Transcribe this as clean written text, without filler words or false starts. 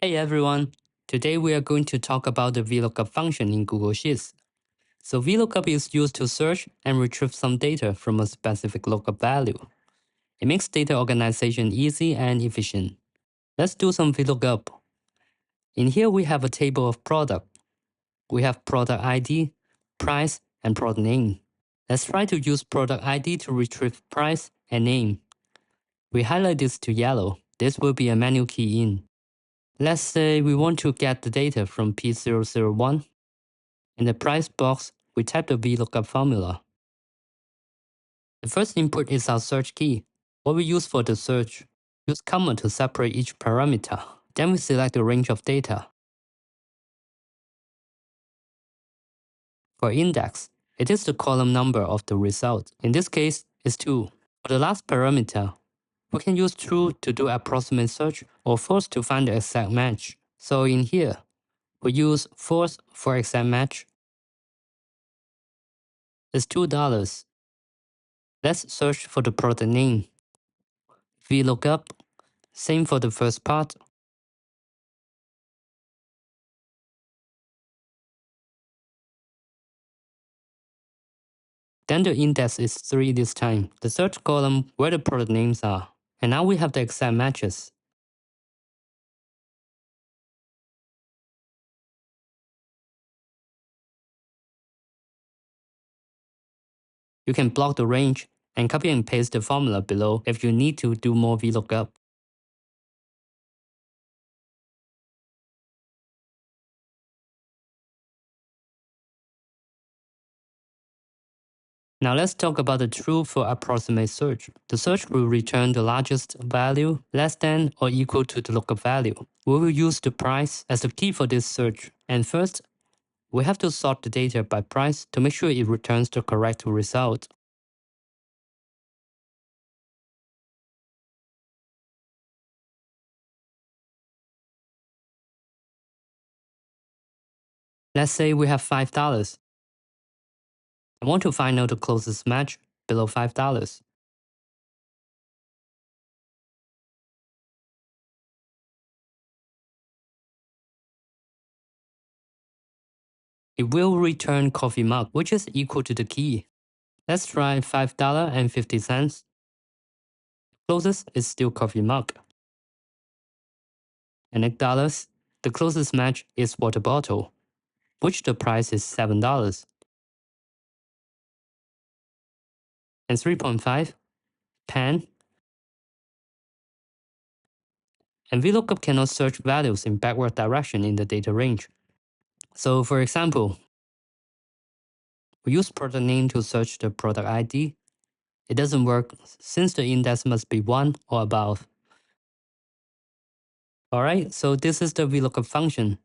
Hey everyone! Today we are going to talk about the VLOOKUP function in Google Sheets. So VLOOKUP is used to search and retrieve some data from a specific lookup value. It makes data organization easy and efficient. Let's do some VLOOKUP. In here we have a table of product. We have product ID, price, and product name. Let's try to use product ID to retrieve price and name. We highlight this to yellow. This will be a manual key in. Let's say we want to get the data from P001. In the price box, we type the VLOOKUP formula. The first input is our search key. What we use for the search, use comma to separate each parameter. Then we select the range of data. For index, it is the column number of the result. In this case, it's 2. For the last parameter, we can use true to do approximate search or false to find the exact match. So in here, we use false for exact match. It's $2. Let's search for the product name. VLOOKUP, same for the first part. Then the index is 3 this time, the search column where the product names are. And now we have the exact matches. You can block the range and copy and paste the formula below if you need to do more VLOOKUP. Now let's talk about the true for approximate search. The search will return the largest value less than or equal to the lookup value. We will use the price as the key for this search. And first, we have to sort the data by price to make sure it returns the correct result. Let's say we have $5. I want to find out the closest match below $5. It will return coffee mug, which is equal to the key. Let's try $5.50. Closest is still coffee mug. And $8, the closest match is water bottle, which the price is $7. And 3.5, pen. And VLOOKUP cannot search values in backward direction in the data range. So for example, we use product name to search the product ID. It doesn't work since the index must be 1 or above. Alright, so this is the VLOOKUP function.